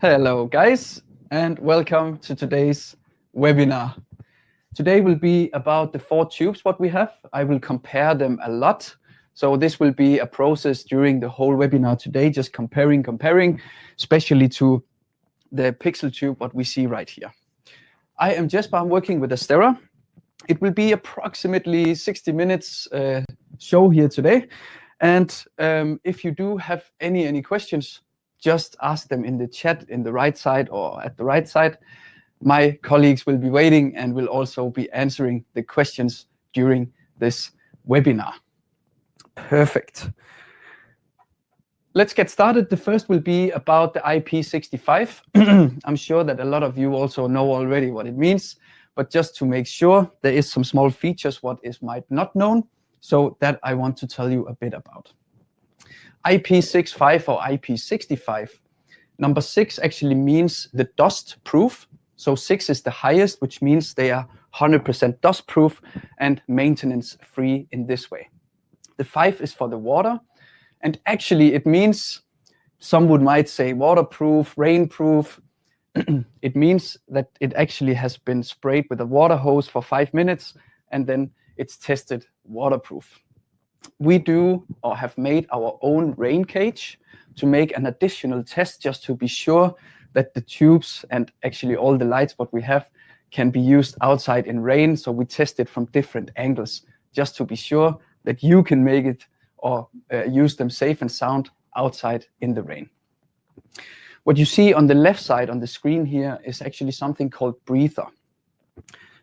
Hello guys, and welcome to today's webinar. Today will be about the 4 tubes what we have. I will compare them a lot. So this will be a process during the whole webinar today, just comparing, especially to the pixel tube what we see right here. I am Jesper, I'm working with Astera. It will be approximately 60 minutes show here today. And if you do have any questions, just ask them in the chat in the right side or at the right side. My colleagues will be waiting and will also be answering the questions during this webinar. Perfect. Let's get started. The first will be about the IP65. I'm sure that a lot of you also know already what it means, but just to make sure, there is some small features what is might not known, so that I want to tell you a bit about. IP65 or IP65. Number 6 actually means the dust proof. So 6 is the highest, which means they are 100% dust proof and maintenance free in this way. The 5 is for the water. And actually it means, some might say waterproof, rainproof. It means that it actually has been sprayed with a water hose for 5 minutes and then it's tested waterproof. We do or have made our own rain cage to make an additional test just to be sure that the tubes and actually all the lights what we have can be used outside in rain. So we test it from different angles just to be sure that you can make it or use them safe and sound outside in the rain. What you see on the left side on the screen here is actually something called breather.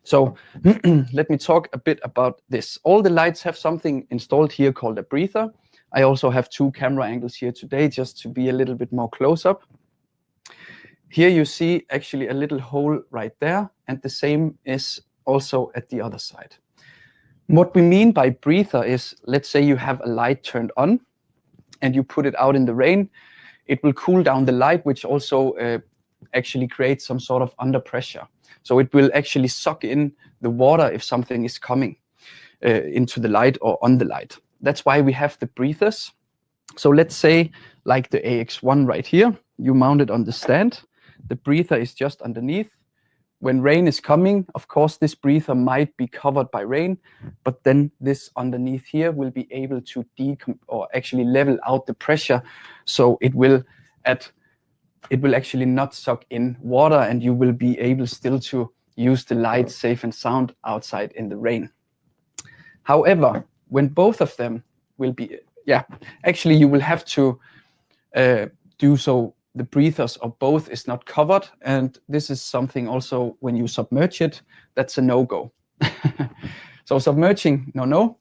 So let me talk a bit about this. All the lights have something installed here called a breather. I also have 2 camera angles here today just to be a little bit more close up. Here you see actually a little hole right there, and the same is also at the other side. What we mean by breather is, let's say you have a light turned on and you put it out in the rain, it will cool down the light, which also actually creates some sort of under pressure. So it will actually suck in the water if something is coming into the light or on the light. That's why we have the breathers. So let's say like the AX1 right here, you mount it on the stand. The breather is just underneath. When rain is coming, of course, this breather might be covered by rain, but then this underneath here will be able to actually level out the pressure. So it will actually not suck in water and you will be able still to use the light safe and sound outside in the rain. However, when both of them will be, actually you will have to do so the breathers of both is not covered, and this is something also when you submerge it, that's a no-go. So submerging, no,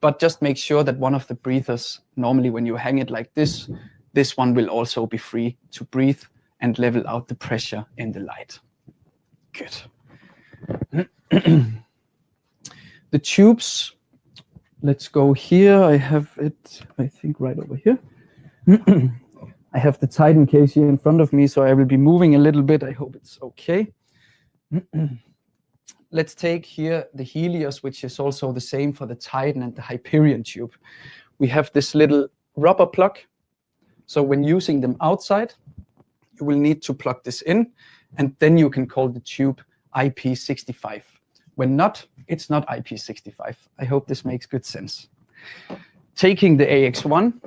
but just make sure that one of the breathers, normally when you hang it like this one will also be free to breathe and level out the pressure in the light. Good. The tubes, let's go here. I have it, I think, right over here. I have the Titan case here in front of me, so I will be moving a little bit. I hope it's okay. Let's take here the Helius, which is also the same for the Titan and the Hyperion tube. We have this little rubber plug. So when using them outside, you will need to plug this in, and then you can call the tube IP65. When not, it's not IP65. I hope this makes good sense. Taking the AX1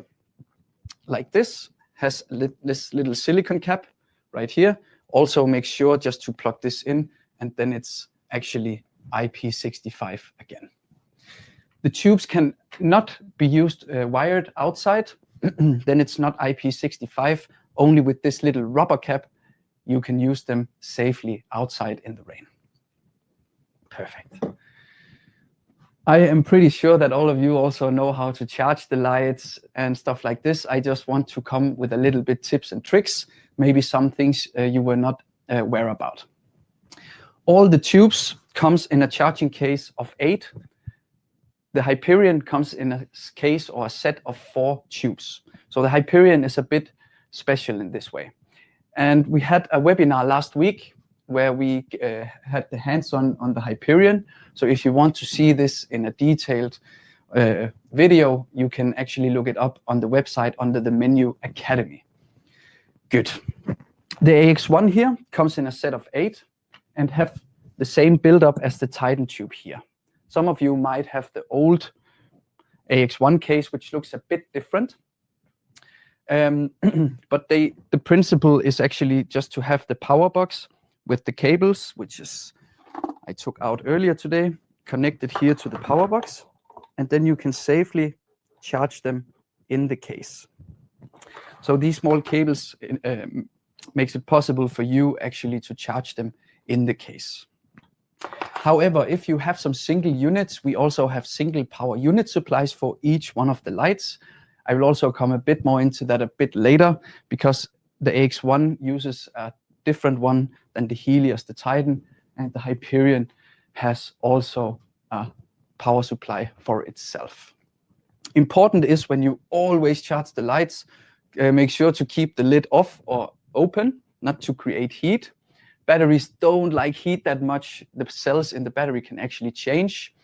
like this, has this little silicone cap right here. Also make sure just to plug this in, and then it's actually IP65 again. The tubes can not be used wired outside, then it's not IP65. Only with this little rubber cap, you can use them safely outside in the rain. Perfect. I am pretty sure that all of you also know how to charge the lights and stuff like this. I just want to come with a little bit tips and tricks, maybe some things you were not aware about. All the tubes comes in a charging case of 8. The Hyperion comes in a case or a set of 4 tubes. So the Hyperion is a bit special in this way. And we had a webinar last week where we had the hands-on on the Hyperion. So if you want to see this in a detailed video, you can actually look it up on the website under the menu Academy. Good. The AX1 here comes in a set of 8 and have the same build-up as the Titan tube here. Some of you might have the old AX1 case, which looks a bit different. But the principle is actually just to have the power box with the cables, which is I took out earlier today, connected here to the power box, and then you can safely charge them in the case. So these small cables makes it possible for you actually to charge them in the case. However, if you have some single units, we also have single power unit supplies for each one of the lights. I will also come a bit more into that a bit later, because the AX1 uses a different one than the Helius, the Titan, and the Hyperion has also a power supply for itself. Important is when you always charge the lights, make sure to keep the lid off or open, not to create heat. Batteries don't like heat that much. The cells in the battery can actually change.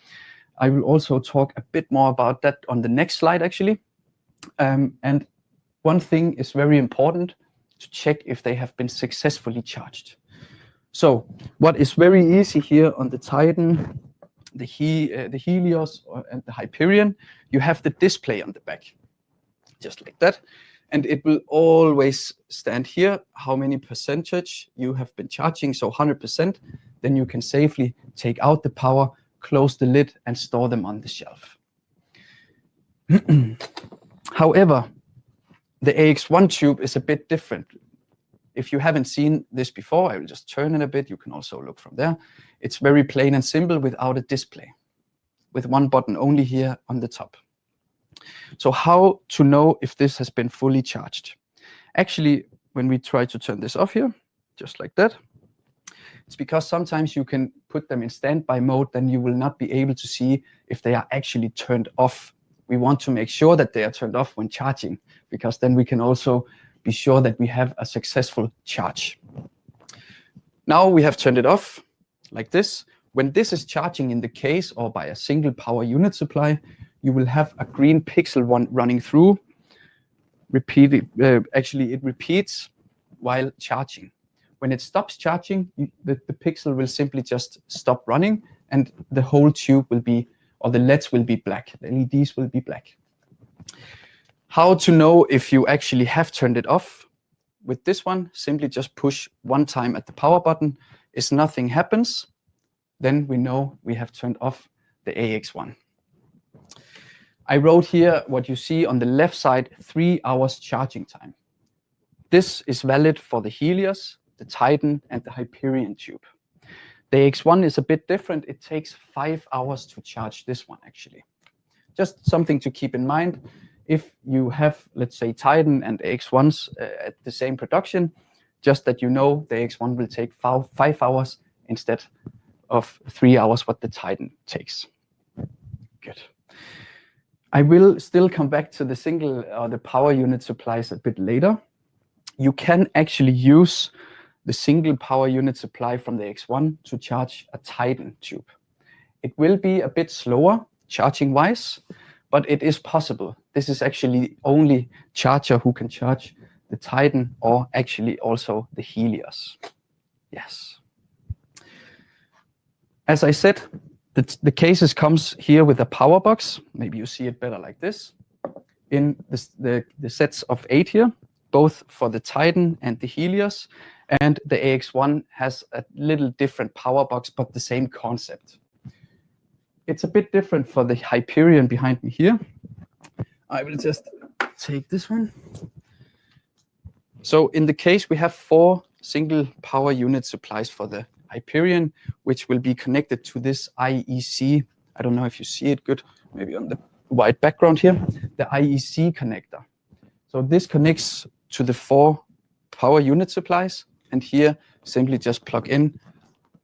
I will also talk a bit more about that on the next slide, actually. And one thing is very important to check if they have been successfully charged. So what is very easy here on the Titan, the Helios, and the Hyperion, you have the display on the back, just like that. And it will always stand here, how many percentage you have been charging, so 100%. Then you can safely take out the power, close the lid, and store them on the shelf. However, the AX1 tube is a bit different. If you haven't seen this before, I will just turn it a bit. You can also look from there. It's very plain and simple without a display, with one button only here on the top. So how to know if this has been fully charged? Actually, when we try to turn this off here, just like that, it's because sometimes you can put them in standby mode, then you will not be able to see if they are actually turned off. We want to make sure that they are turned off when charging, because then we can also be sure that we have a successful charge. Now we have turned it off like this. When this is charging in the case or by a single power unit supply, you will have a green pixel one running through. Actually, it repeats while charging. When it stops charging, the pixel will simply just stop running, and the whole tube will be, or the LEDs will be black. The LEDs will be black. How to know if you actually have turned it off? With this one, simply just push one time at the power button. If nothing happens, then we know we have turned off the AX1. I wrote here what you see on the left side, 3 hours charging time. This is valid for the Helios, the Titan, and the Hyperion tube. The AX1 is a bit different. It takes 5 hours to charge this one, actually. Just something to keep in mind. If you have, let's say, Titan and AX1s at the same production, just that you know the AX1 will take 5 hours instead of 3 hours what the Titan takes. Good. I will still come back to the single or the power unit supplies a bit later. You can actually use the single power unit supply from the AX1 to charge a Titan tube. It will be a bit slower charging wise, but it is possible. This is actually the only charger who can charge the Titan or actually also the Helios. Yes. As I said, the cases comes here with a power box. Maybe you see it better like this. In the sets of 8 here, both for the Titan and the Helios, and the AX1 has a little different power box, but the same concept. It's a bit different for the Hyperion behind me here. I will just take this one. So in the case, we have 4 single power unit supplies for the Hyperion, which will be connected to this IEC. I don't know if you see it good, maybe on the white background here, the IEC connector. So this connects to the 4 power unit supplies, and here simply just plug in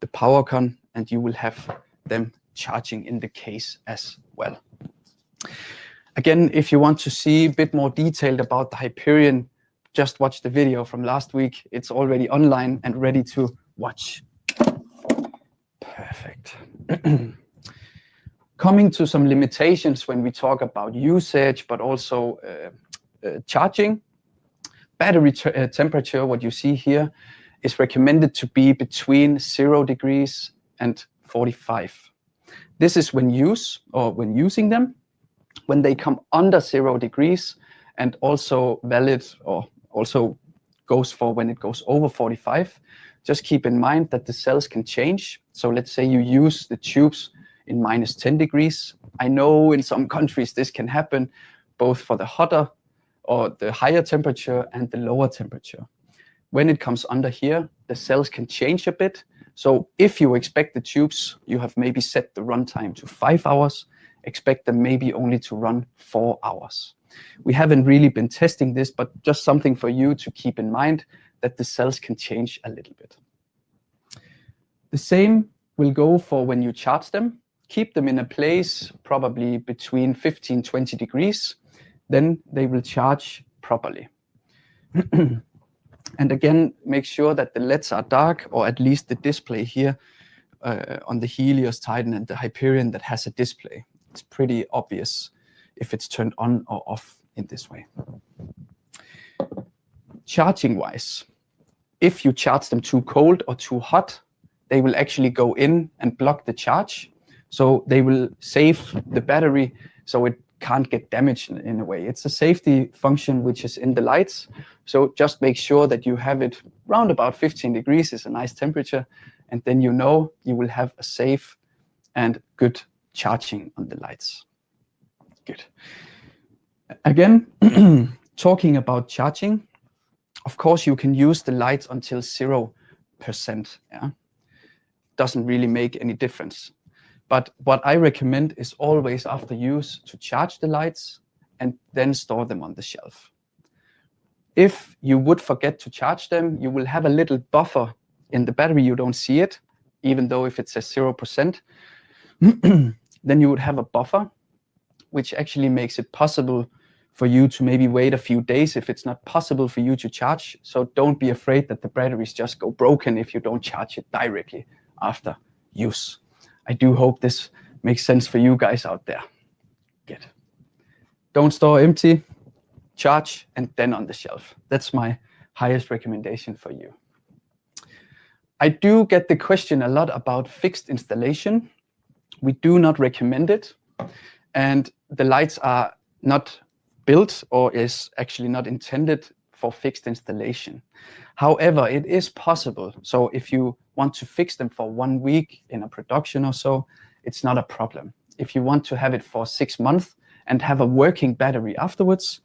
the power con, and you will have them charging in the case as well. Again, if you want to see a bit more detailed about the Hyperion, just watch the video from last week. It's already online and ready to watch. Perfect. Coming to some limitations when we talk about usage, but also charging. battery temperature, what you see here, is recommended to be between 0 degrees and 45. This is when using them. When they come under 0 degrees, and also valid, or also goes for when it goes over 45, just keep in mind that the cells can change. So let's say you use the tubes in -10 degrees. I know in some countries this can happen, both for the hotter or the higher temperature and the lower temperature. When it comes under here, the cells can change a bit. So if you expect the tubes, you have maybe set the runtime to 5 hours, expect them maybe only to run 4 hours. We haven't really been testing this, but just something for you to keep in mind, that the cells can change a little bit. The same will go for when you charge them. Keep them in a place probably between 15-20 degrees, then they will charge properly. And again, make sure that the LEDs are dark, or at least the display here on the Helius, Titan, and the Hyperion that has a display. It's pretty obvious if it's turned on or off in this way. Charging-wise, if you charge them too cold or too hot, they will actually go in and block the charge. So they will save the battery so it can't get damaged in a way. It's a safety function which is in the lights. So just make sure that you have it round about 15 degrees is a nice temperature, and then you know you will have a safe and good charging on the lights. Good. Again, talking about charging, of course you can use the lights until 0%. Yeah? Doesn't really make any difference. But what I recommend is always after use to charge the lights and then store them on the shelf. If you would forget to charge them, you will have a little buffer in the battery. You don't see it, even though if it says 0%, then you would have a buffer, which actually makes it possible for you to maybe wait a few days if it's not possible for you to charge. So don't be afraid that the batteries just go broken if you don't charge it directly after use. I do hope this makes sense for you guys out there. Good. Don't store empty, charge, and then on the shelf. That's my highest recommendation for you. I do get the question a lot about fixed installation. We do not recommend it. And the lights are not built, or is actually not intended for fixed installation. However, it is possible. So if you want to fix them for 1 week in a production or so, it's not a problem. If you want to have it for 6 months and have a working battery afterwards,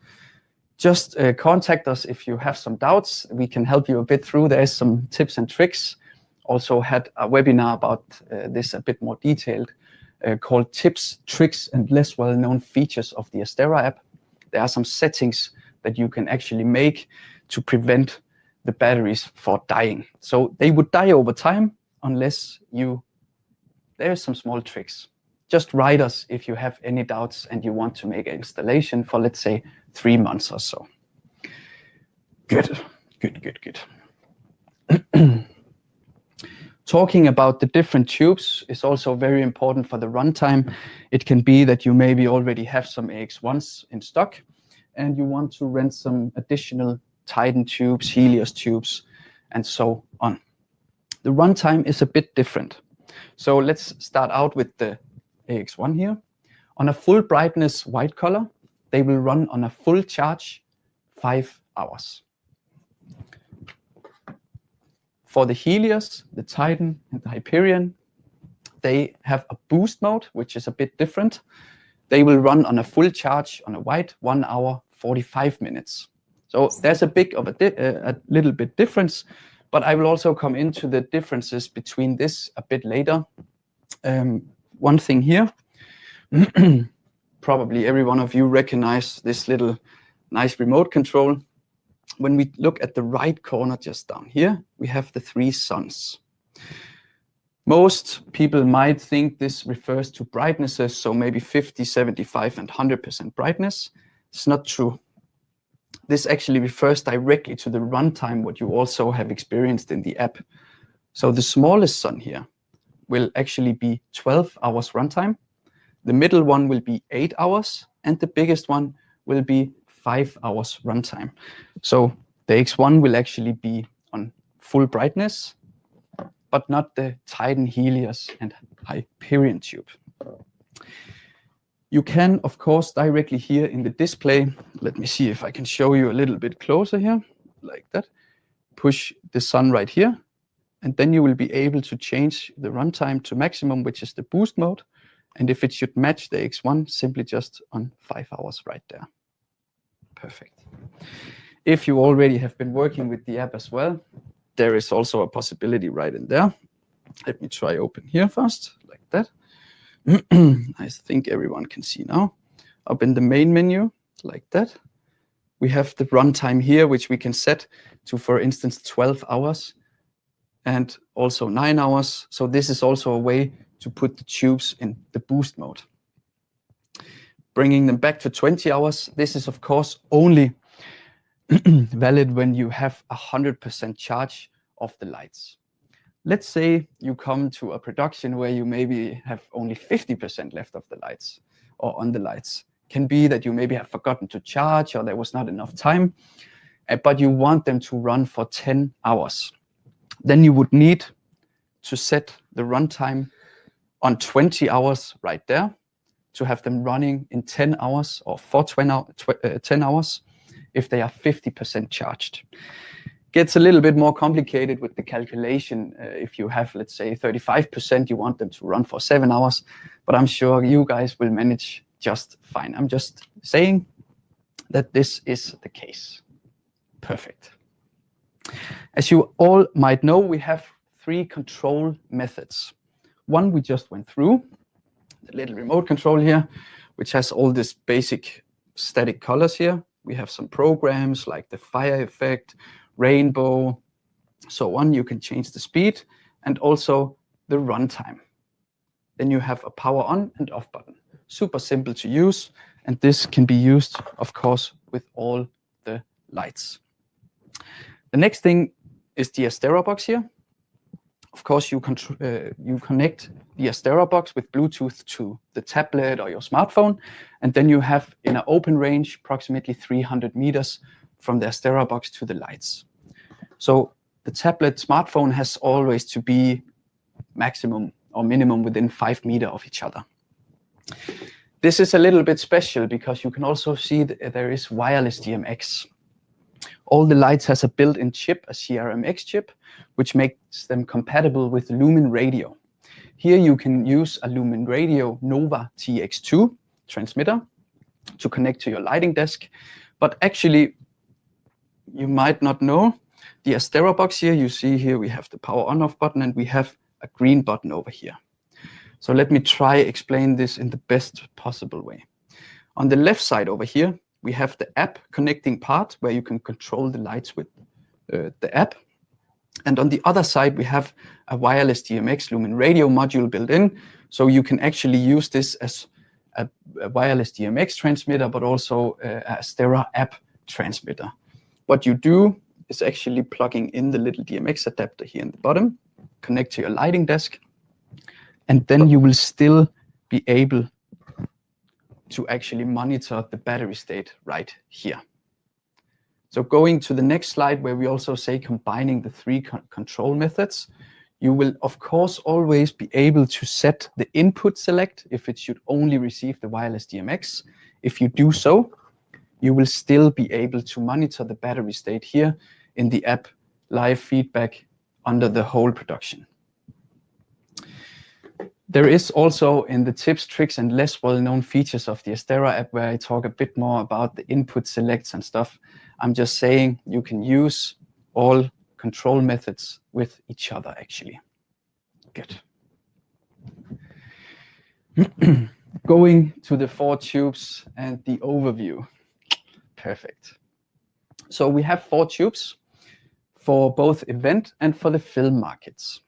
just contact us if you have some doubts. We can help you a bit through. There's some tips and tricks. Also had a webinar about this a bit more detailed, called Tips, Tricks, and Less Well-Known Features of the Astera app. There are some settings that you can actually make to prevent the batteries for dying. So they would die over time unless there's some small tricks. Just write us if you have any doubts and you want to make an installation for, let's say, 3 months or so. Good. Talking about the different tubes is also very important for the runtime. It can be that you maybe already have some AX1s in stock and you want to rent some additional Titan tubes, Helios tubes, and so on. The runtime is a bit different. So let's start out with the AX1 here. On a full brightness white color, they will run on a full charge 5 hours. For the Helios, the Titan, and the Hyperion, they have a boost mode, which is a bit different. They will run on a full charge on a white 1 hour, 45 minutes. So there's a little bit difference, but I will also come into the differences between this a bit later. One thing here, probably every one of you recognize this little nice remote control. When we look at the right corner just down here, we have the 3 suns. Most people might think this refers to brightnesses, so maybe 50, 75, and 100% brightness. It's not true. This actually refers directly to the runtime, what you also have experienced in the app. So the smallest sun here will actually be 12 hours runtime. The middle one will be 8 hours, and the biggest one will be 5 hours runtime. So The X1 will actually be on full brightness, but not the Titan, Helius, and Hyperion tube. You can, of course, directly here in the display, let me see if I can show you a little bit closer here, like that, push the sun right here, and then you will be able to change the runtime to maximum, which is the boost mode. And if it should match the X1, simply just on 5 hours right there. Perfect. If you already have been working with the app as well, there is also a possibility right in there. Let me try open here first, like that. I think everyone can see now. Up in the main menu, like that. We have the runtime here, which we can set to, for instance, 12 hours and also 9 hours. So this is also a way to put the tubes in the boost mode. Bringing them back to 20 hours. This is, of course, only valid when you have 100% charge of the lights. Let's say you come to a production where you maybe have only 50% left of the lights or on the lights. Can be that you maybe have forgotten to charge or there was not enough time, but you want them to run for 10 hours. Then you would need to set the runtime on 20 hours right there to have them running in 10 hours or for 10 hours if they are 50% charged. Gets a little bit more complicated with the calculation. If you have, let's say, 35%, you want them to run for 7 hours, but I'm sure you guys will manage just fine. I'm just saying that this is the case. Perfect. As you all might know, we have 3 control methods. One we just went through, the little remote control here, which has all this basic static colors here. We have some programs like the fire effect, rainbow, so on. You can change the speed and also the runtime. Then you have a power on and off button. Super simple to use, and this can be used, of course, with all the lights. The next thing is the Estero Box here. Of course, you connect the Estero Box with Bluetooth to the tablet or your smartphone, and then you have in an open range approximately 300 meters from the Estero Box to the lights. So the tablet smartphone has always to be maximum or minimum within 5 meters of each other. This is a little bit special because you can also see that there is wireless DMX. All the lights has a built-in chip, a CRMX chip, which makes them compatible with Lumen Radio. Here you can use a Lumen Radio Nova TX2 transmitter to connect to your lighting desk. But actually, you might not know, the Estero Box here, you see here we have the power on-off button and we have a green button over here. So let me try explain this in the best possible way. On the left side over here, we have the app connecting part where you can control the lights with the app. And on the other side, we have a wireless DMX Lumen Radio module built in. So you can actually use this as a wireless DMX transmitter, but also a Astera app transmitter. What you do is actually plugging in the little DMX adapter here in the bottom, connect to your lighting desk, and then you will still be able to actually monitor the battery state right here. So going to the next slide where we also say combining the 3 control methods, you will of course always be able to set the input select if it should only receive the wireless DMX. If you do so, you will still be able to monitor the battery state here in the app live feedback under the whole production. There is also in the tips, tricks, and less well-known features of the Estera app where I talk a bit more about the input selects and stuff. I'm just saying you can use all control methods with each other, actually. Good. Going to the 4 tubes and the overview. Perfect. So we have 4 tubes for both event and for the film markets.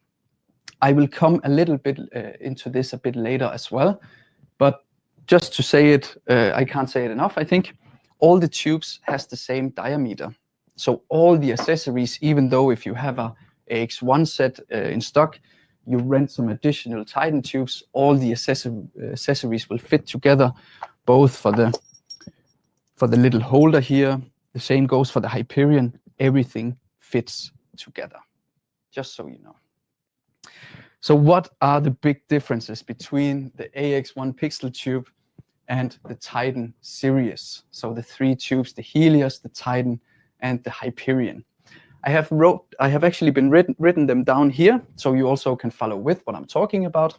I will come a little bit into this a bit later as well, but just to say it, I can't say it enough, I think. All the tubes has the same diameter. So all the accessories, even though if you have a AX1 set in stock, you rent some additional Titan tubes, all the accessories will fit together, both for the little holder here. The same goes for the Hyperion everything fits together, just so you know. So what are the big differences between the AX1 pixel tube and the Titan series? So the 3 tubes, the Helius, the Titan, and the Hyperion. I have actually been written them down here, so you also can follow with what I'm talking about.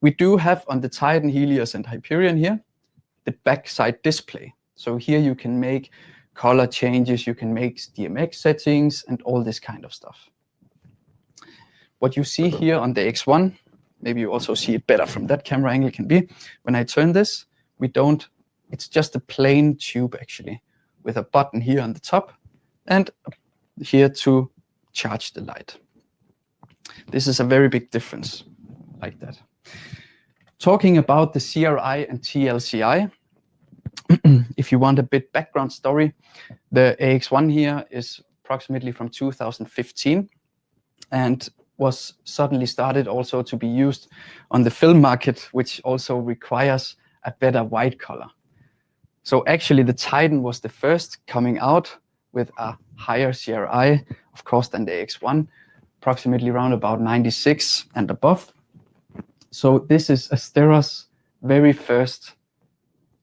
We do have on the Titan, Helius, and Hyperion here, the backside display. So here you can make color changes, you can make DMX settings, and all this kind of stuff. What you see here on the X1, maybe you also see it better from that camera angle, can be, when I turn this, it's just a plain tube actually, with a button here on the top, and here to charge the light. This is a very big difference, like that. Talking about the CRI and TLCI, if you want a bit background story, the AX1 here is approximately from 2015 and was suddenly started also to be used on the film market, which also requires a better white color. So actually the Titan was the first coming out with a higher CRI, of course, than the AX1, approximately around about 96 and above. So this is Astera's very first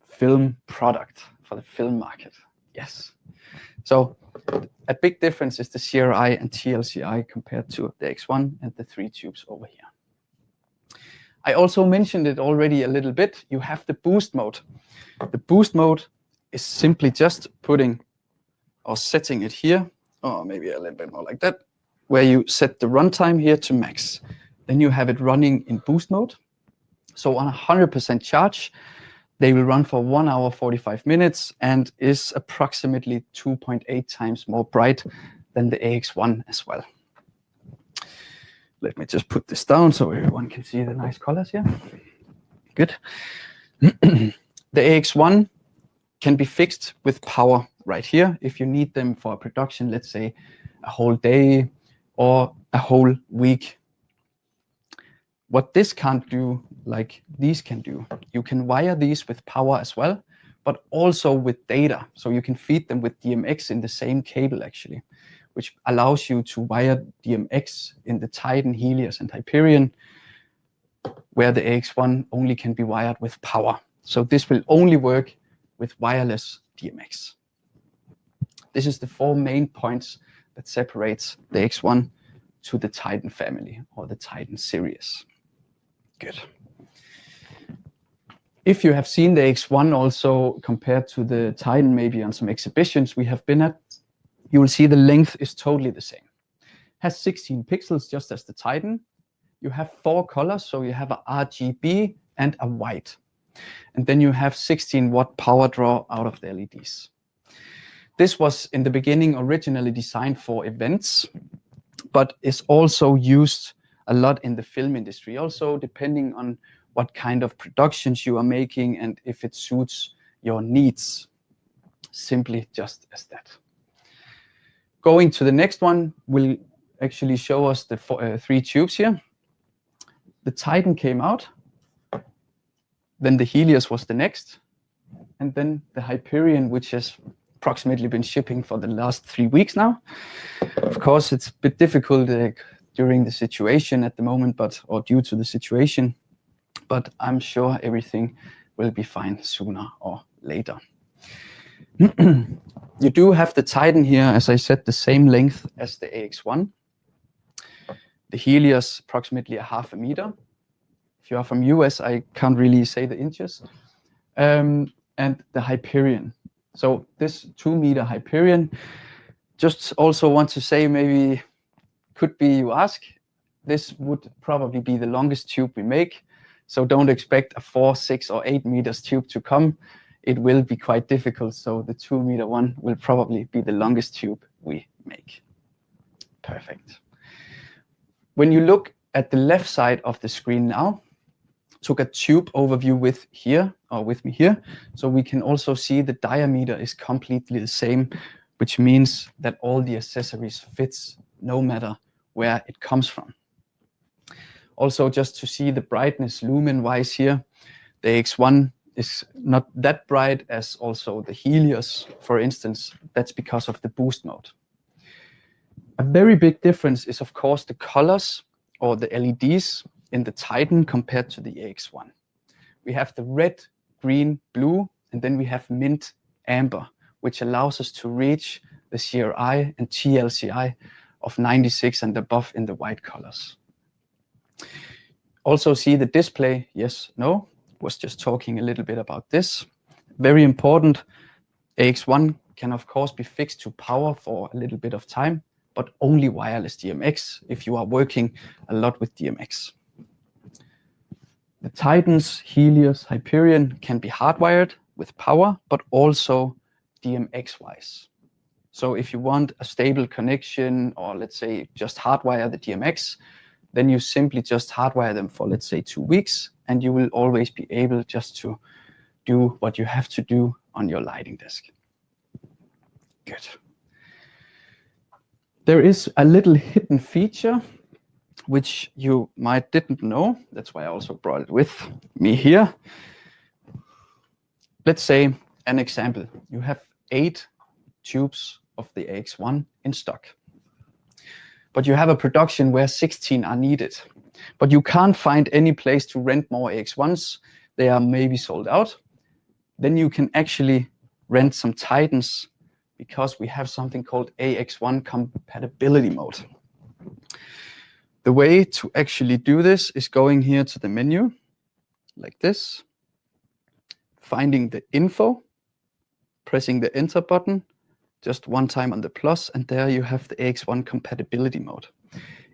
film product for the film market. Yes. So a big difference is the CRI and TLCI compared to the X1 and the 3 tubes over here. I also mentioned it already a little bit. You have the boost mode. The boost mode is simply just putting or setting it here, or maybe a little bit more like that, where you set the runtime here to max. Then you have it running in boost mode. So on 100% charge, they will run for 1 hour, 45 minutes and is approximately 2.8 times more bright than the AX1 as well. Let me just put this down so everyone can see the nice colors here. Good. The AX1 can be fixed with power right here if you need them for a production, let's say a whole day or a whole week. What this can't do, like these can do, you can wire these with power as well, but also with data. So you can feed them with DMX in the same cable actually, which allows you to wire DMX in the Titan, Helius, and Hyperion, where the AX1 only can be wired with power. So this will only work with wireless DMX. This is the 4 main points that separates the X1 to the Titan family or the Titan series. Good. If you have seen the X1 also compared to the Titan, maybe on some exhibitions we have been at, you will see the length is totally the same. Has 16 pixels just as the Titan. You have 4 colors, so you have a RGB and a white. And then you have 16 watt power draw out of the LEDs. This was in the beginning originally designed for events, but is also used a lot in the film industry, also depending on what kind of productions you are making and if it suits your needs. Simply just as that. Going to the next one will actually show us the 3 tubes here. The Titan came out, then the Helius was the next, and then the Hyperion, which has approximately been shipping for the last 3 weeks now. Of course, it's a bit difficult during the situation at the moment, or due to the situation, but I'm sure everything will be fine sooner or later. You do have the Titan here, as I said, the same length as the AX1. The Helius approximately 0.5 meter. If you are from US, I can't really say the inches. And the Hyperion. So this 2 meter Hyperion, just also want to say, maybe could be you ask, this would probably be the longest tube we make. So don't expect a 4, 6, or 8 meters tube to come. It will be quite difficult. So the 2 meter one will probably be the longest tube we make. Perfect. When you look at the left side of the screen now, took a tube overview with me here. So we can also see the diameter is completely the same, which means that all the accessories fits no matter where it comes from. Also, just to see the brightness lumen wise here, the X1 is not that bright as also the Helius, for instance. That's because of the boost mode. A very big difference is, of course, the colors or the LEDs in the Titan compared to the AX1. We have the red, green, blue, and then we have mint amber, which allows us to reach the CRI and TLCI of 96 and above in the white colors. Also see the display, yes, no, was just talking a little bit about this. Very important, AX1 can of course be fixed to power for a little bit of time, but only wireless DMX if you are working a lot with DMX. The Titans, Helios, Hyperion can be hardwired with power, but also DMX-wise. So if you want a stable connection, or let's say just hardwire the DMX, then you simply just hardwire them for, let's say, 2 weeks, and you will always be able just to do what you have to do on your lighting desk. Good. There is a little hidden feature which you might didn't know. That's why I also brought it with me here. Let's say an example. You have 8 tubes of the AX1 in stock, but you have a production where 16 are needed, but you can't find any place to rent more AX1s. They are maybe sold out. Then you can actually rent some Titans, because we have something called AX1 Compatibility Mode. The way to actually do this is going here to the menu, like this, finding the info, pressing the enter button, just one time on the plus, and there you have the AX1 Compatibility Mode.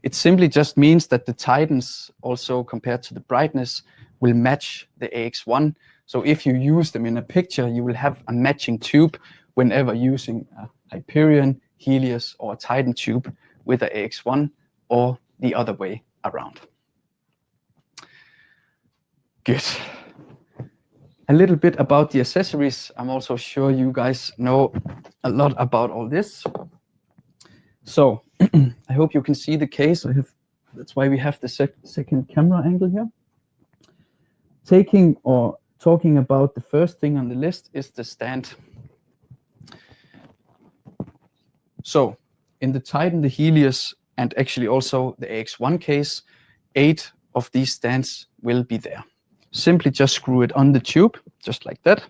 It simply just means that the Titans, also compared to the brightness, will match the AX1. So if you use them in a picture, you will have a matching tube whenever using a Hyperion, Helios, or a Titan tube with a AX1, or the other way around. Good. A little bit about the accessories. I'm also sure you guys know a lot about all this. So I hope you can see the case. That's why we have the second camera angle here. Talking about the first thing on the list is the stand. So in the Titan, the Helios, and actually also the AX1 case, 8 of these stands will be there. Simply just screw it on the tube, just like that,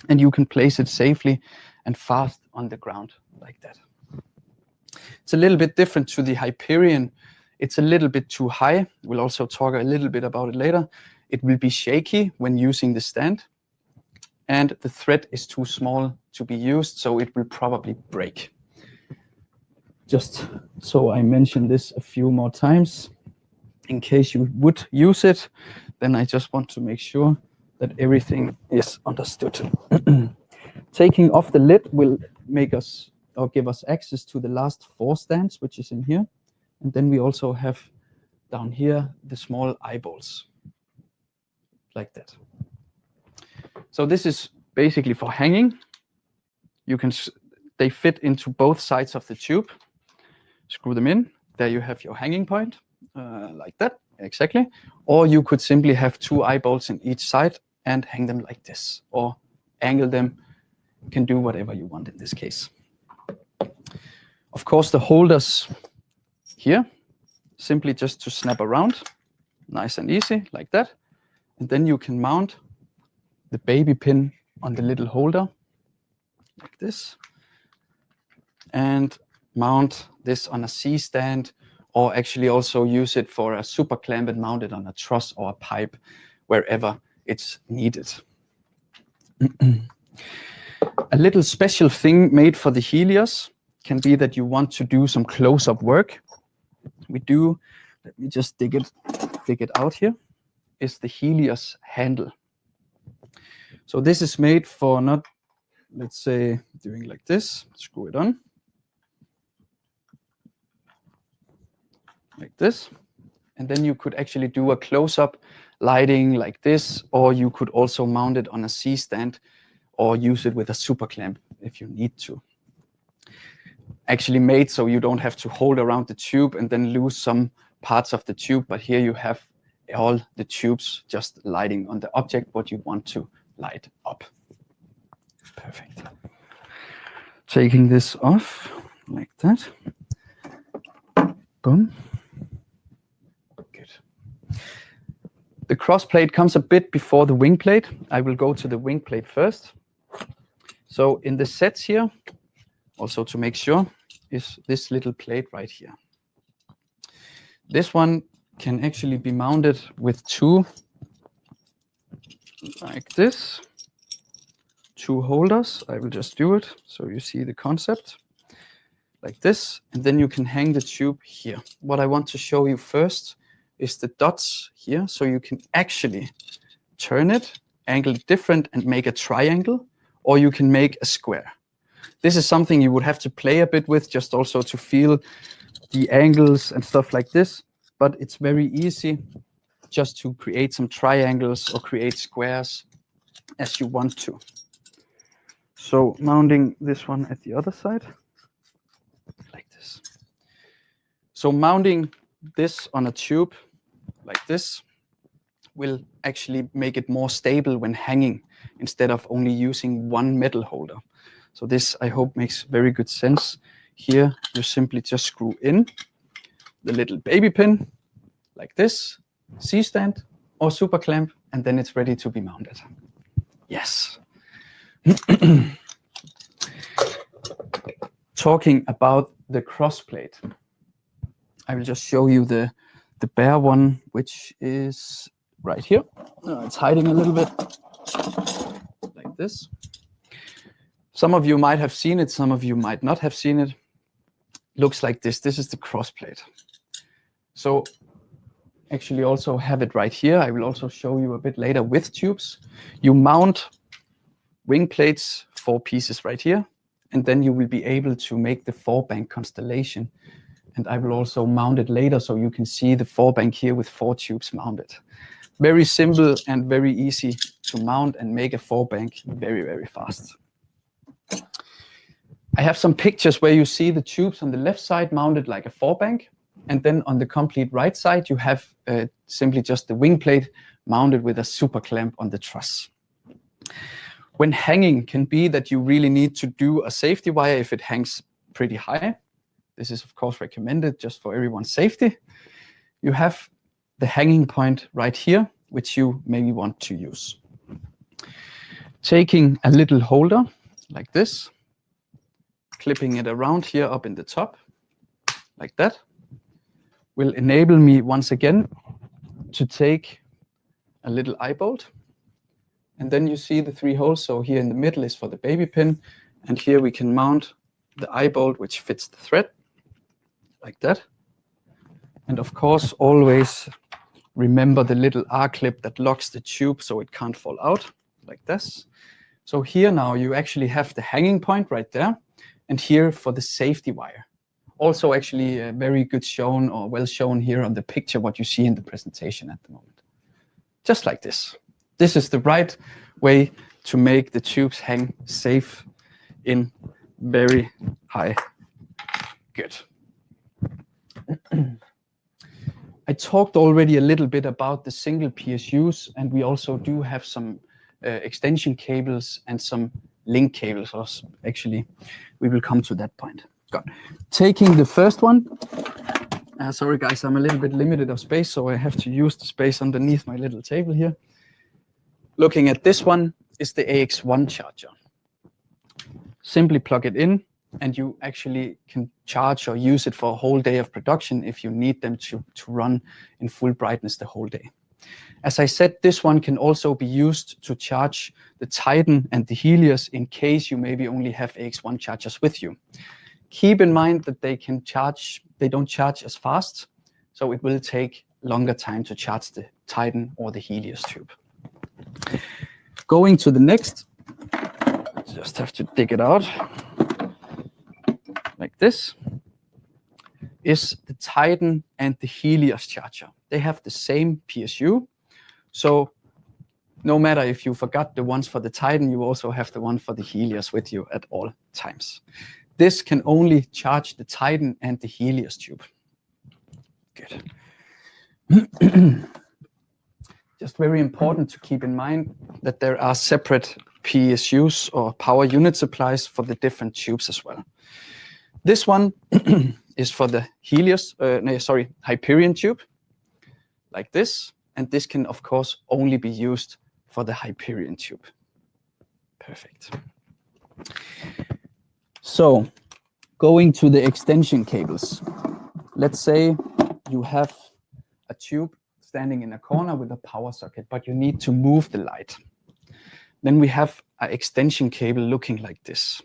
and you can place it safely and fast on the ground, like that. It's a little bit different to the Hyperion. It's a little bit too high. We'll also talk a little bit about it later. It will be shaky when using the stand, and the thread is too small to be used, so it will probably break. Just so I mention this a few more times, in case you would use it, then I just want to make sure that everything is understood. Taking off the lid will make us, or give us access to the last 4 stands, which is in here. And then we also have down here the small eyeballs, like that. So this is basically for hanging. They fit into both sides of the tube. Screw them in. There you have your hanging point, like that, exactly. Or you could simply have 2 eyeballs in each side and hang them like this, or angle them. You can do whatever you want in this case. Of course, the holders here, simply just to snap around, nice and easy, like that. And then you can mount the baby pin on the little holder, like this, and mount this on a C stand, or actually also use it for a super clamp and mount it on a truss or a pipe, wherever it's needed. A little special thing made for the Helios can be that you want to do some close-up work. Let me just dig it out here, is the Helius Handle. So this is made for not, let's say, doing like this, screw it on, like this, and then you could actually do a close-up lighting like this, or you could also mount it on a C stand, or use it with a super clamp if you need to. Actually made so you don't have to hold around the tube and then lose some parts of the tube, but here you have all the tubes just lighting on the object what you want to light up. Perfect. Taking this off like that. Boom. Good. The cross plate comes a bit before the wing plate. I will go to the wing plate first. So in the sets here, also to make sure, is this little plate right here. This one can actually be mounted with two, like this, two holders. I will just do it so you see the concept, like this, and then you can hang the tube here. What I want to show you first is the dots here, so you can actually turn it, angle it different, and make a triangle, or you can make a square. This is something you would have to play a bit with, just also to feel the angles and stuff like this, but it's very easy just to create some triangles or create squares as you want to. So mounting this one at the other side, like this. So mounting this on a tube like this will actually make it more stable when hanging instead of only using one metal holder. So this, I hope, makes very good sense. Here, you simply just screw in the little baby pin like this, C-stand or super clamp, and then it's ready to be mounted. Yes. Talking about the cross plate, I will just show you the bare one, which is right here. It's hiding a little bit like this. Some of you might have seen it, some of you might not have seen it. Looks like this. This is the cross plate. So actually also have it right here. I will also show you a bit later with tubes. You mount wing plates, 4 pieces right here, and then you will be able to make the 4-bank constellation. And I will also mount it later so you can see the 4-bank here with 4 tubes mounted. Very simple and very easy to mount and make a 4-bank very, very fast. I have some pictures where you see the tubes on the left side mounted like a 4-bank, and then on the complete right side you have simply just the wing plate mounted with a super clamp on the truss. When hanging can be that you really need to do a safety wire if it hangs pretty high. This is of course recommended just for everyone's safety. You have the hanging point right here, which you maybe want to use. Taking a little holder like this, clipping it around here up in the top, like that, will enable me once again to take a little eye bolt. And then you see the 3 holes. So here in the middle is for the baby pin. And here we can mount the eye bolt, which fits the thread, like that. And of course, always remember the little R-clip that locks the tube so it can't fall out, like this. So here now you actually have the hanging point right there. And here for the safety wire. Also actually very good shown or well shown here on the picture what you see in the presentation at the moment. Just like this. This is the right way to make the tubes hang safe in very high. Good. I talked already a little bit about the single PSUs, and we also do have some extension cables and some link cables. Actually, we will come to that point. Good. Taking the first one. Sorry guys, I'm a little bit limited of space, so I have to use the space underneath my little table here. Looking at this one is the AX1 charger. Simply plug it in, and you actually can charge or use it for a whole day of production if you need them to run in full brightness the whole day. As I said, this one can also be used to charge the Titan and the Helius in case you maybe only have AX1 chargers with you. Keep in mind that they don't charge as fast, so it will take longer time to charge the Titan or the Helius tube. Going to the next, just have to dig it out, like this, is the Titan and the Helius charger. They have the same PSU, so no matter if you forgot the ones for the Titan, you also have the one for the Helius with you at all times. This can only charge the Titan and the Helius tube. Good. Just very important to keep in mind that there are separate PSUs or power unit supplies for the different tubes as well. This one is for the Hyperion tube, like this, and this can of course only be used for the Hyperion tube. Perfect. So, going to the extension cables. Let's say you have a tube standing in a corner with a power socket, but you need to move the light. Then we have an extension cable looking like this.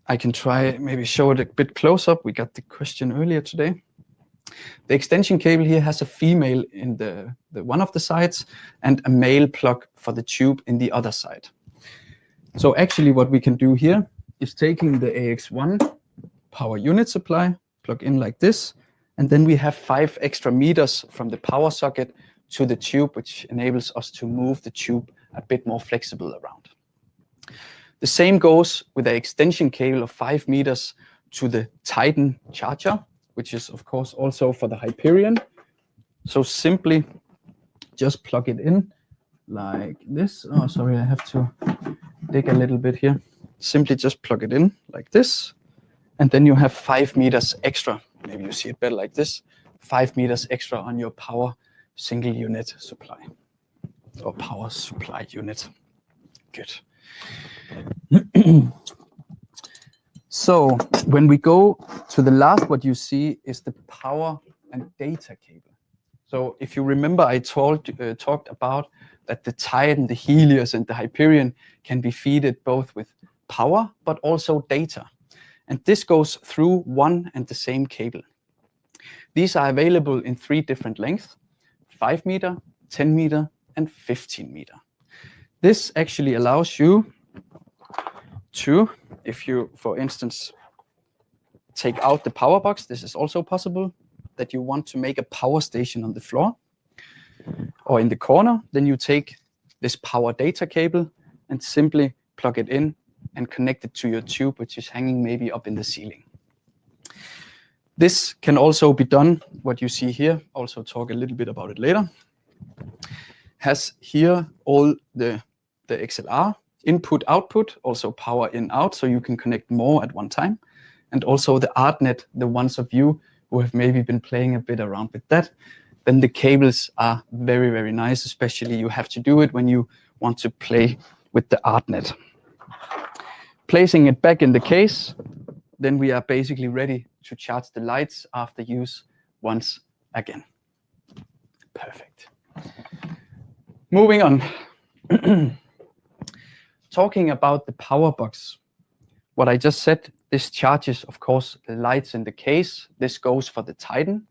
I can try maybe show it a bit close up. We got the question earlier today. The extension cable here has a female in the one of the sides and a male plug for the tube in the other side. So actually what we can do here is taking the AX1 power unit supply, plug in like this, and then we have 5 extra meters from the power socket to the tube, which enables us to move the tube a bit more flexible around. The same goes with the extension cable of 5 meters to the Titan charger, which is of course also for the Hyperion. So simply just plug it in like this. Oh, sorry, I have to dig a little bit here. Simply just plug it in like this, and then you have 5 meters extra. Maybe you see it better like this. 5 meters extra on your power single unit supply or power supply unit. Good. So when we go to the last, what you see is the power and data cable. So if you remember, I talked about that the Titan, the Helius, and the Hyperion can be fed both with power, but also data. And this goes through one and the same cable. These are available in 3 different lengths: 5 meter, 10 meter, and 15 meter. This actually allows you to, if you, for instance, take out the power box, this is also possible, that you want to make a power station on the floor or in the corner, then you take this power data cable and simply plug it in and connect it to your tube, which is hanging maybe up in the ceiling. This can also be done, what you see here, also talk a little bit about it later, has here all the XLR, input, output, also power in, out, so you can connect more at one time. And also the ArtNet, the ones of you who have maybe been playing a bit around with that, then the cables are very, very nice, especially you have to do it when you want to play with the ArtNet. Placing it back in the case, then we are basically ready to charge the lights after use once again. Perfect. Moving on. Talking about the power box, what I just said, this charges, of course, the lights in the case. This goes for the Titan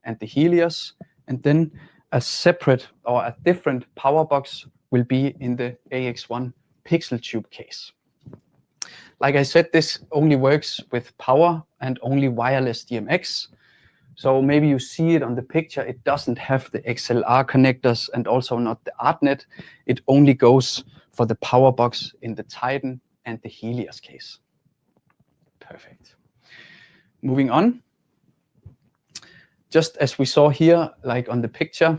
and the Helios, and then a separate or a different power box will be in the AX1 pixel tube case. Like I said, this only works with power and only wireless DMX. So maybe you see it on the picture, it doesn't have the XLR connectors and also not the ArtNet. It only goes for the power box in the Titan and the Helios case. Perfect. Moving on. Just as we saw here, like on the picture,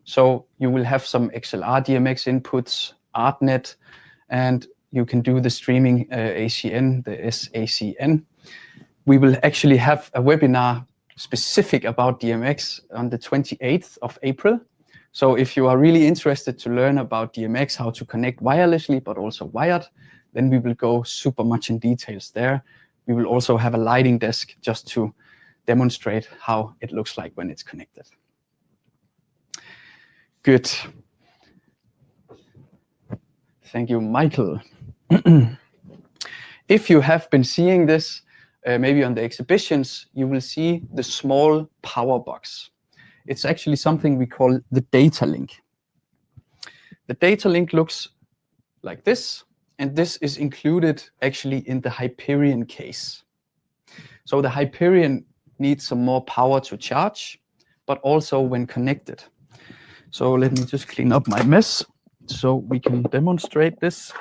so you will have some XLR DMX inputs, ArtNet, and you can do the streaming ACN, the SACN. We will actually have a webinar specific about DMX on the 28th of April. So if you are really interested to learn about DMX, how to connect wirelessly, but also wired, then we will go super much in details there. We will also have a lighting desk just to demonstrate how it looks like when it's connected. Good. Thank you, Michael. If you have been seeing this, maybe on the exhibitions, you will see the small power box. It's actually something we call the data link. The data link looks like this, and this is included actually in the Hyperion case. So the Hyperion needs some more power to charge, but also when connected. So let me just clean up my mess so we can demonstrate this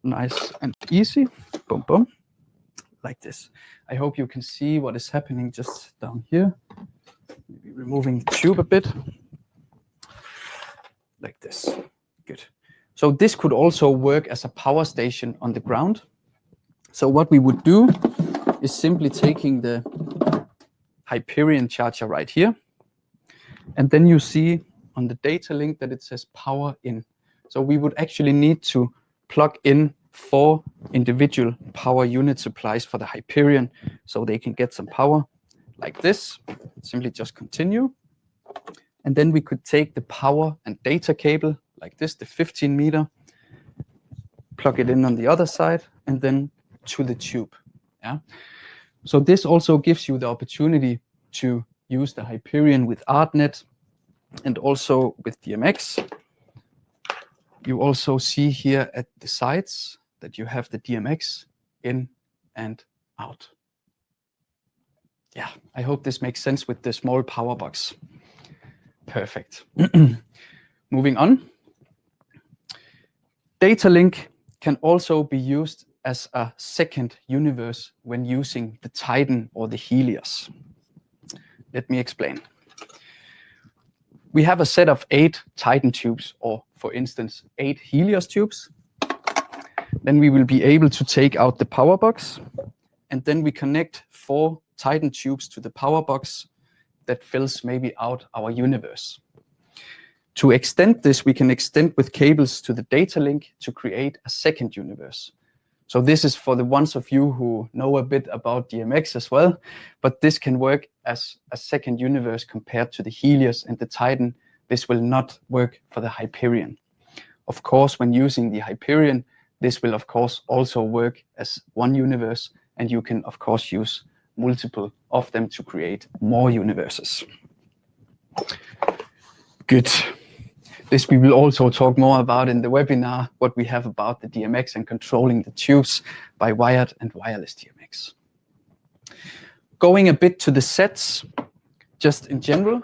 nice and easy. Boom, boom, like this. I hope you can see what is happening just down here. Maybe removing the tube a bit. like this. Good. So this could also work as a power station on the ground. So what we would do is simply taking the Hyperion charger right here, and then you see on the data link that it says power in. So we would actually need to plug in 4 individual power unit supplies for the Hyperion so they can get some power like this. Simply just continue. And then we could take the power and data cable like this, the 15 meter, plug it in on the other side, and then to the tube. Yeah. So this also gives you the opportunity to use the Hyperion with ArtNet and also with DMX. You also see here at the sides that you have the DMX in and out. Yeah, I hope this makes sense with the small power box. Perfect. Moving on. Data link can also be used as a second universe when using the Titan or the Helios. Let me explain. We have a set of 8 Titan tubes, or for instance, 8 Helios tubes. Then we will be able to take out the power box, and then we connect 4 Titan tubes to the power box that fills maybe out our universe. To extend this, we can extend with cables to the data link to create a second universe. So this is for the ones of you who know a bit about DMX as well, but this can work as a second universe compared to the Helios and the Titan. This will not work for the Hyperion. Of course, when using the Hyperion, this will of course also work as one universe, and you can of course use multiple of them to create more universes. Good. This we will also talk more about in the webinar, what we have about the DMX and controlling the tubes by wired and wireless DMX. Going a bit to the sets, just in general,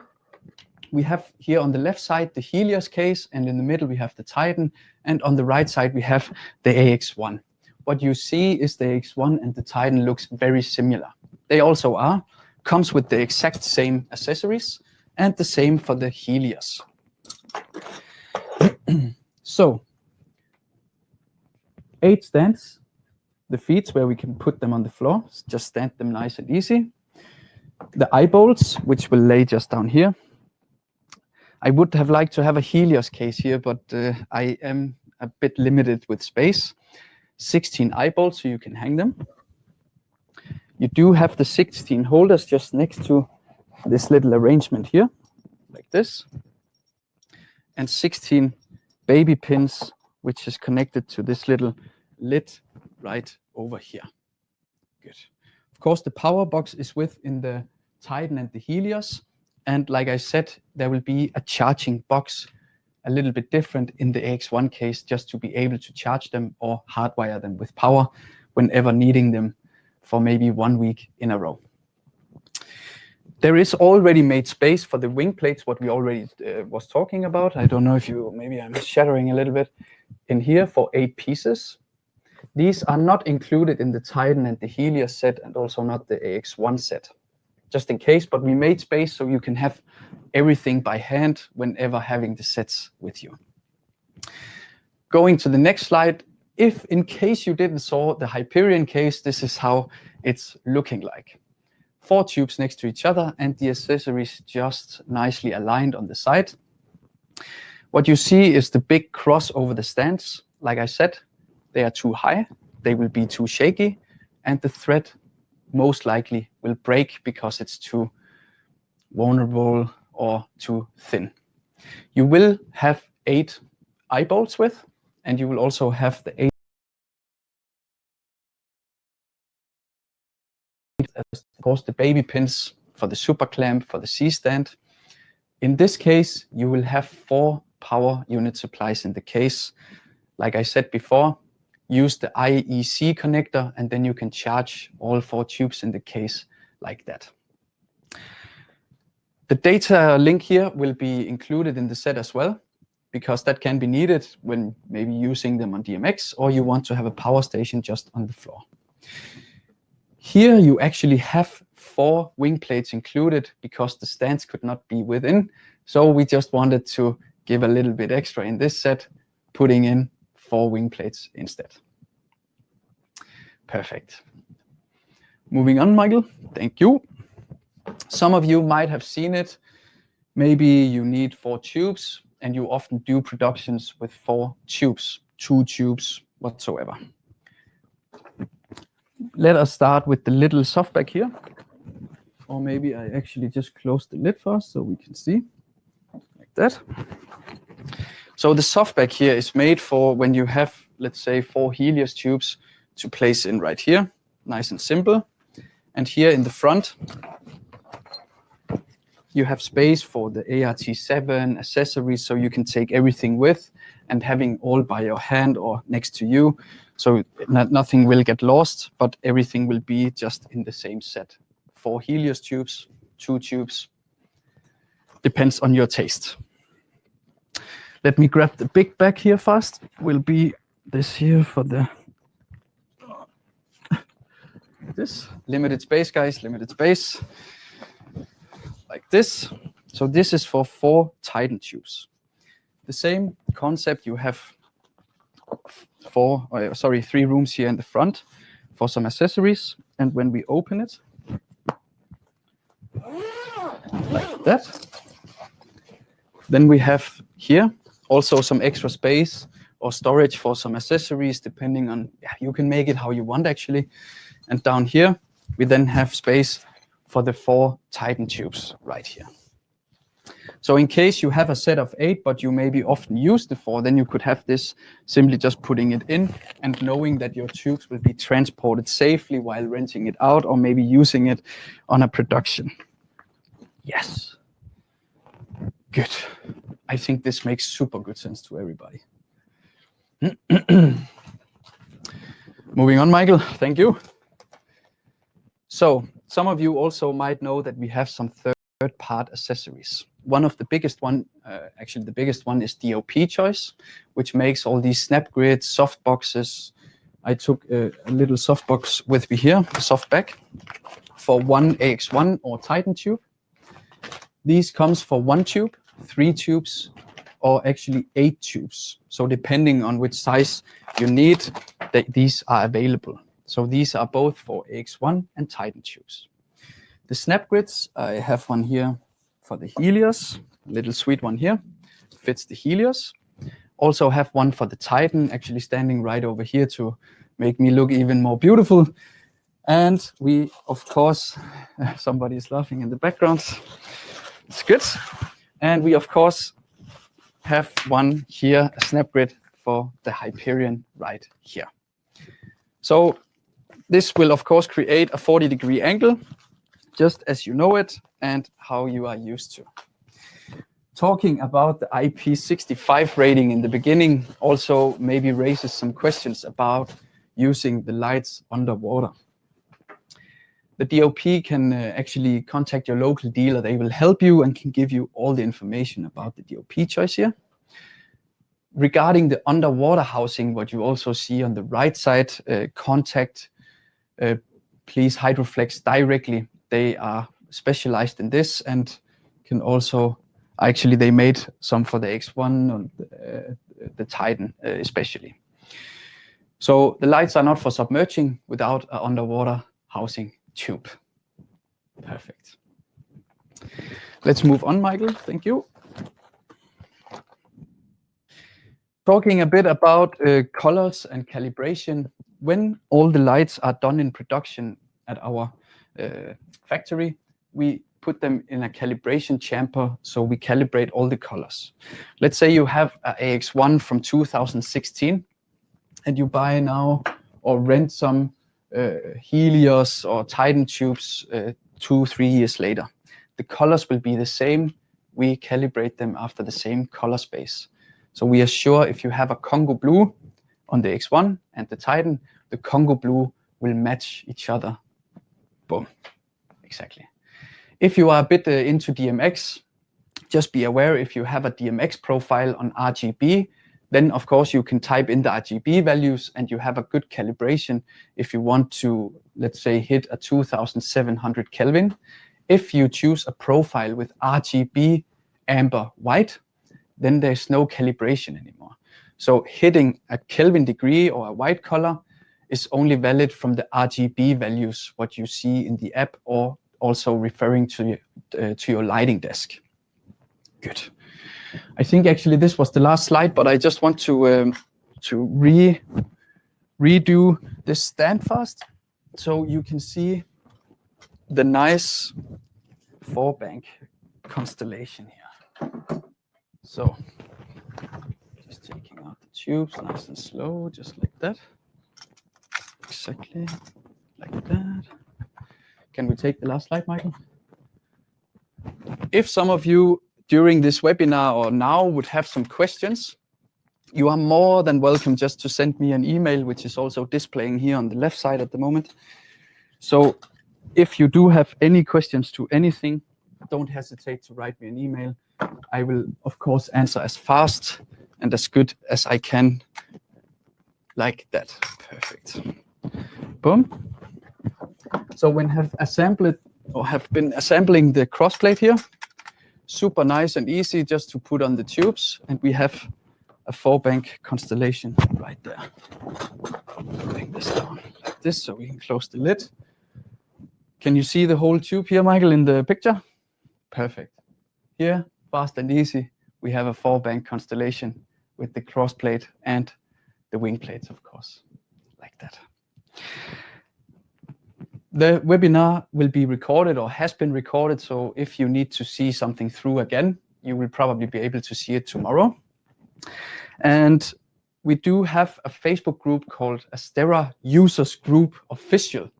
we have here on the left side the Helios case, and in the middle we have the Titan, and on the right side we have the AX1. What you see is the AX1 and the Titan looks very similar. They also are, comes with the exact same accessories, and the same for the Helios. So, 8 stands, the feet where we can put them on the floor, just stand them nice and easy. The eye bolts, which will lay just down here. I would have liked to have a Helios case here, but I am a bit limited with space. 16 eye bolts, so you can hang them. You do have the 16 holders just next to this little arrangement here, like this. And 16 baby pins, which is connected to this little lid right over here. Good. Of course, the power box is within the Titan and the Helios. And like I said, there will be a charging box, a little bit different in the AX1 case, just to be able to charge them or hardwire them with power whenever needing them for maybe 1 week in a row. There is already made space for the wing plates, what we already was talking about. I don't know if you, maybe I'm shattering a little bit in here for 8 pieces. These are not included in the Titan and the Helios set, and also not the AX1 set, just in case, but we made space so you can have everything by hand whenever having the sets with you. Going to the next slide, if in case you didn't saw the Hyperion case, this is how it's looking like. 4 tubes next to each other, and the accessories just nicely aligned on the side. What you see is the big cross over the stands. Like I said, they are too high, they will be too shaky, and the thread most likely will break because it's too vulnerable or too thin. You will have 8 eye bolts with, and you will also have the 8, of course, the baby pins for the super clamp, for the C-stand. In this case, you will have 4 power unit supplies in the case. Like I said before, use the IEC connector, and then you can charge all 4 tubes in the case like that. The data link here will be included in the set as well, because that can be needed when maybe using them on DMX, or you want to have a power station just on the floor. Here you actually have 4 wing plates included because the stands could not be within. So we just wanted to give a little bit extra in this set, putting in 4 wing plates instead. Perfect. Moving on, Michael. Thank you. Some of you might have seen it. Maybe you need 4 tubes, and you often do productions with 4 tubes, 2 tubes, whatsoever. Let us start with the little softback here. Or maybe I actually just close the lid first so we can see, like that. So the softback here is made for when you have, let's say, 4 Helius tubes to place in right here, nice and simple. And here in the front, you have space for the ART7 accessories, so you can take everything with and having all by your hand or next to you. So nothing will get lost, but everything will be just in the same set. 4 Helius tubes, 2 tubes, depends on your taste. Let me grab the big bag here first. Will be this here for the this limited space, guys, limited space, like this. So this is for 4 Titan tubes. The same concept. You have 3 rooms here in the front for some accessories, and when we open it, like that, then we have here also some extra space or storage for some accessories, depending on, you can make it how you want actually. And down here, we then have space for the 4 Titan tubes right here. So in case you have a set of 8, but you maybe often use the 4, then you could have this simply just putting it in and knowing that your tubes will be transported safely while renting it out or maybe using it on a production. Yes. Good. I think this makes super good sense to everybody. Moving on, Michael. Thank you. So some of you also might know that we have some third-part accessories. One of the biggest one, actually the biggest one, is DOP choice, which makes all these snap grids, soft boxes. I took a little soft box with me here, soft back, for 1 AX1 or Titan tube. These comes for 1 tube, 3 tubes, or actually 8 tubes. So depending on which size you need, these are available. So these are both for AX1 and Titan tubes. The snap grids, I have one here for the Helios, a little sweet one here, fits the Helios. Also have one for the Titan, actually standing right over here to make me look even more beautiful. And we, of course, somebody is laughing in the background. It's good. And we, of course, have one here, a snap grid for the Hyperion right here. So this will, of course, create a 40-degree angle, just as you know it and how you are used to. Talking about the IP65 rating in the beginning also maybe raises some questions about using the lights underwater. The DOP can actually contact your local dealer. They will help you and can give you all the information about the DOP choice here. Regarding the underwater housing, what you also see on the right side, contact please Hydroflex directly. They are specialized in this and can also, actually they made some for the X1 and the Titan especially. So the lights are not for submerging without an underwater housing tube. Perfect. Let's move on, Michael. Thank you. Talking a bit about colors and calibration. When all the lights are done in production at our factory, we put them in a calibration chamber, so we calibrate all the colors. Let's say you have an AX1 from 2016, and you buy now or rent some Helios or Titan tubes 2-3 years later. The colors will be the same. We calibrate them after the same color space. So we are sure if you have a Congo blue on the X1 and the Titan, the Congo blue will match each other. Boom. Exactly. If you are a bit into DMX, just be aware if you have a DMX profile on RGB, then of course you can type in the RGB values and you have a good calibration if you want to, let's say, hit a 2700 Kelvin. If you choose a profile with RGB amber white, then there's no calibration anymore. So hitting a Kelvin degree or a white color is only valid from the RGB values, what you see in the app, or also referring to your lighting desk. Good. I think actually this was the last slide, but I just want to redo this stand first, so you can see the nice 4-bank constellation here. So just taking out the tubes nice and slow, just like that. Exactly like that. Can we take the last slide, Michael? If some of you during this webinar or now would have some questions, you are more than welcome just to send me an email, which is also displaying here on the left side at the moment. So if you do have any questions to anything, don't hesitate to write me an email. I will, of course, answer as fast and as good as I can, like that. Perfect. Boom. So when have assembled or have been assembling the crossplate here, super nice and easy just to put on the tubes, and we have a 4-bank constellation right there. Putting this down like this so we can close the lid. Can you see the whole tube here, Michael, in the picture? Perfect. Here, fast and easy, we have a 4-bank constellation with the crossplate and the wing plates, of course, like that. The webinar will be recorded or has been recorded, so if you need to see something through again, you will probably be able to see it tomorrow. And we do have a Facebook group called Astera Users Group Official.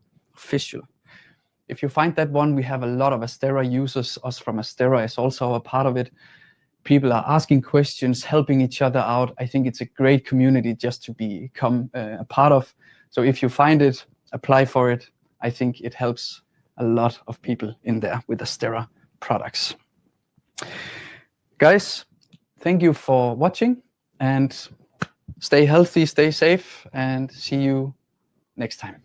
If you find that one, we have a lot of Astera users. Us from Astera is also a part of it. People are asking questions, helping each other out. I think it's a great community just to become a part of. So if you find it, apply for it. I think it helps a lot of people in there with Astera products. Guys, thank you for watching, and stay healthy, stay safe, and see you next time.